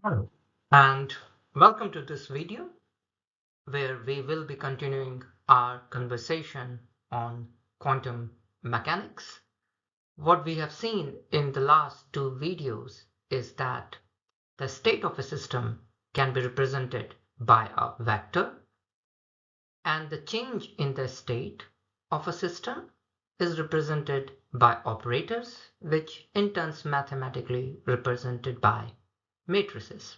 Hello, and welcome to this video where we will be continuing our conversation on quantum mechanics. What we have seen in the last two videos is that the state of a system can be represented by a vector, and the change in the state of a system is represented by operators, which in turn mathematically represented by matrices.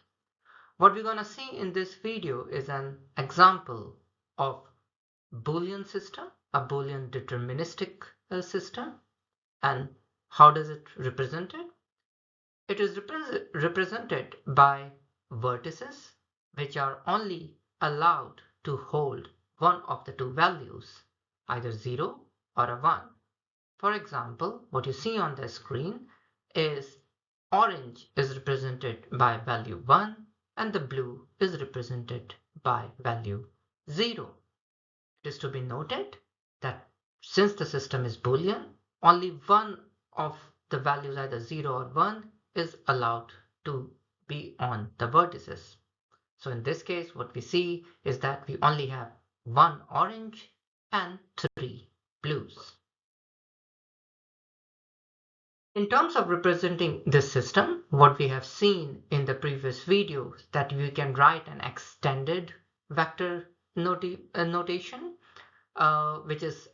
What we're going to see in this video is an example of Boolean system, a Boolean deterministic system. And how does it represent it? It is represented by vertices which are only allowed to hold one of the two values, either 0 or a 1. For example, what you see on the screen is orange is represented by value 1 and the blue is represented by value 0. It is to be noted that since the system is Boolean, only one of the values, either 0 or 1, is allowed to be on the vertices. So in this case, what we see is that we only have one orange and 3 blues. In terms of representing this system, what we have seen in the previous videos that we can write an extended vector notation, which is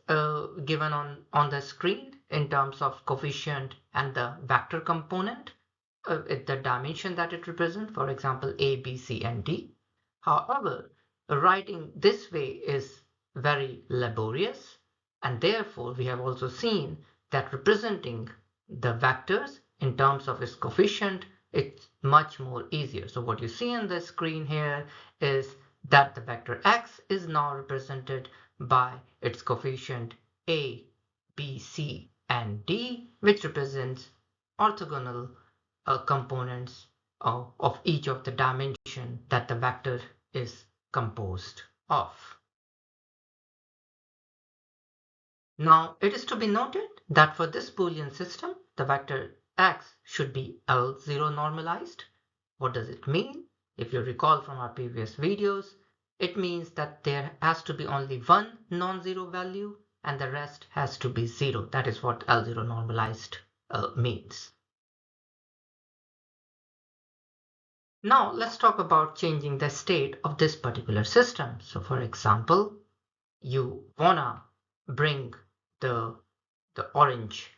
given on the screen in terms of coefficient and the vector component, the dimension that it represents, for example, A, B, C, and D. However, writing this way is very laborious, and therefore we have also seen that representing the vectors in terms of its coefficient, it's much more easier. So what you see on the screen here is that the vector x is now represented by its coefficient a, b, c, and d, which represents orthogonal components of each of the dimension that the vector is composed of. Now, it is to be noted that for this Boolean system, the vector x should be L0 normalized. What does it mean? If you recall from our previous videos, it means that there has to be only one non-zero value and the rest has to be 0. That is what L0 normalized means. Now, let's talk about changing the state of this particular system. So, for example, you wanna bring the orange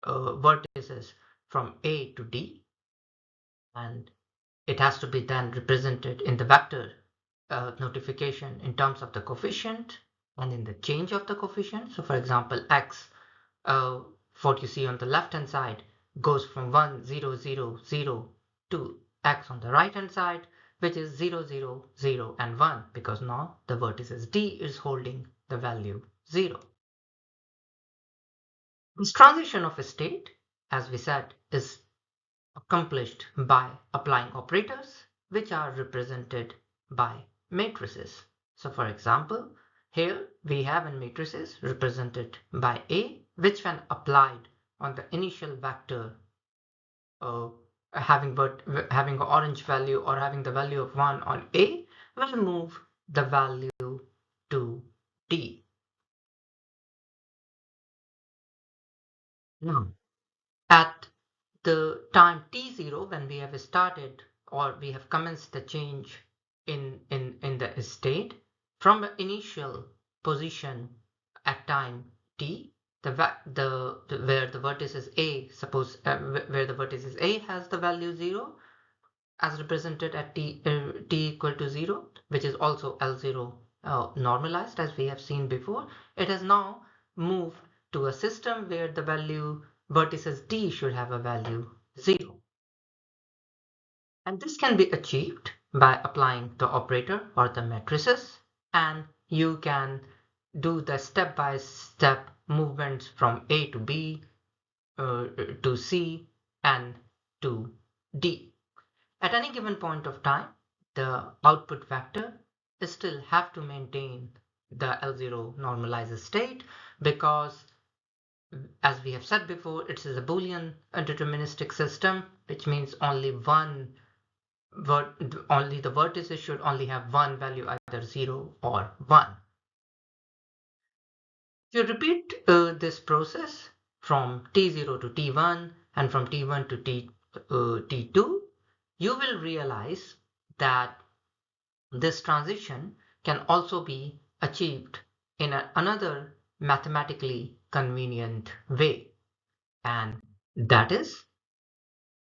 vertices from A to D, and it has to be then represented in the vector notification in terms of the coefficient and in the change of the coefficient. So for example, x, what you see on the left hand side goes from 1, 0, 0, 0 to x on the right hand side, which is 0, 0, 0, and 1, because now the vertices D is holding the value 0. This transition of a state, as we said, is accomplished by applying operators, which are represented by matrices. So for example, here we have in matrices represented by A, which when applied on the initial vector having an orange value or having the value of 1 on A, will move the value to D. Now, at the time t0, when we have started or we have commenced the change in the state from the initial position at time t, where the vertices a, suppose where the vertices a has the value 0 as represented at t equal to 0, which is also L0 normalized as we have seen before, it has now moved to a system where the value vertices D should have a value 0. And this can be achieved by applying the operator or the matrices, and you can do the step-by-step movements from A to B to C and to D. At any given point of time, the output vector still have to maintain the L0 normalized state, because as we have said before, it is a Boolean deterministic system, which means only one only the vertices should only have one value, either 0 or 1. If you repeat this process from t0 to t1 and from t1 to t2, you will realize that this transition can also be achieved in another mathematically convenient way, and that is,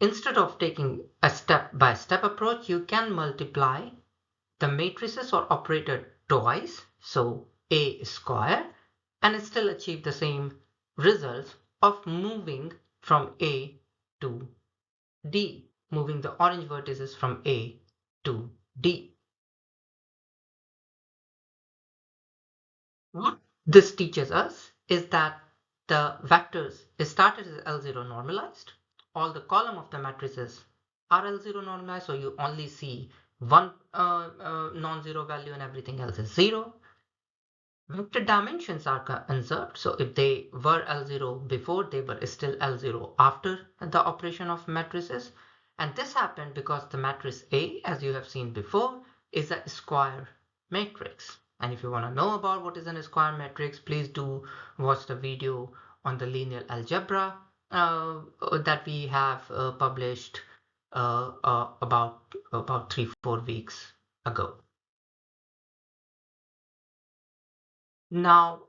instead of taking a step-by-step approach, you can multiply the matrices or operator twice, so A square, and still achieve the same results of moving from A to D, moving the orange vertices from A to D. What this teaches us is that the vectors started as L0 normalized. All the column of the matrices are L0 normalized, so you only see one non-zero value and everything else is 0. Vector dimensions are conserved, so if they were L0 before, they were still L0 after the operation of matrices. And this happened because the matrix A, as you have seen before, is a square matrix. And if you want to know about what is a square matrix, please do watch the video on the linear algebra that we have published about 3-4 weeks ago. Now,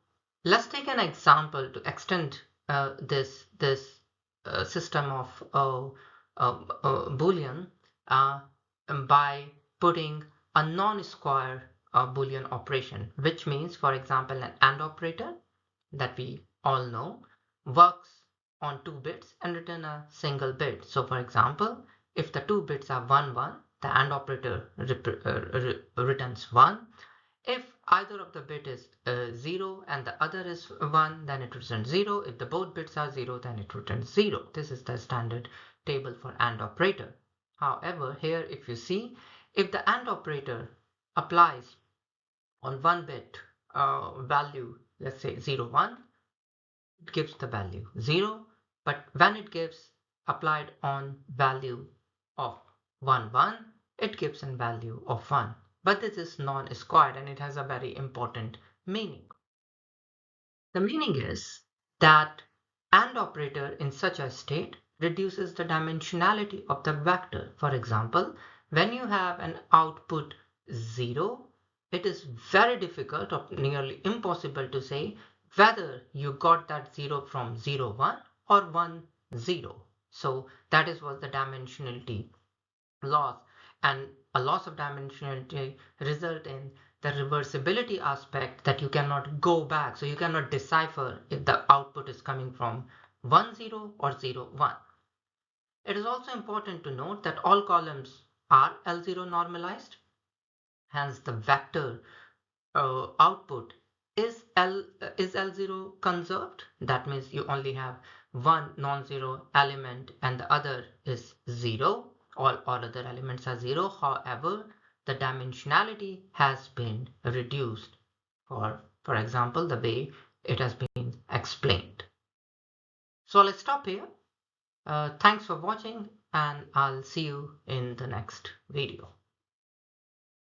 let's take an example to extend this system of Boolean by putting a non-square Boolean operation, which means, for example, an AND operator that we all know works on 2 bits and return a single bit. So, for example, if the 2 bits are 1, 1, the AND operator returns 1. If either of the bit is 0 and the other is 1, then it returns 0. If the both bits are 0, then it returns 0. This is the standard table for AND operator. However, here if you see, if the AND operator applies on 1 bit value, let's say 0, 1, it gives the value 0. But when it gives applied on value of 1, 1, it gives a value of 1. But this is non-squared and it has a very important meaning. The meaning is that AND operator in such a state reduces the dimensionality of the vector. For example, when you have an output 0, it is very difficult or nearly impossible to say whether you got that 0 from 0, 1 or 1, 0. So that is what the dimensionality loss, and a loss of dimensionality result in the reversibility aspect, that you cannot go back, so you cannot decipher if the output is coming from 1, 0 or 0, 1. It is also important to note that all columns are L0 normalized, hence the vector output is L0 conserved. That means you only have one non-zero element and the other is 0. All other elements are 0. However, the dimensionality has been reduced for example, the way it has been explained. So let's stop here. Thanks for watching, and I'll see you in the next video.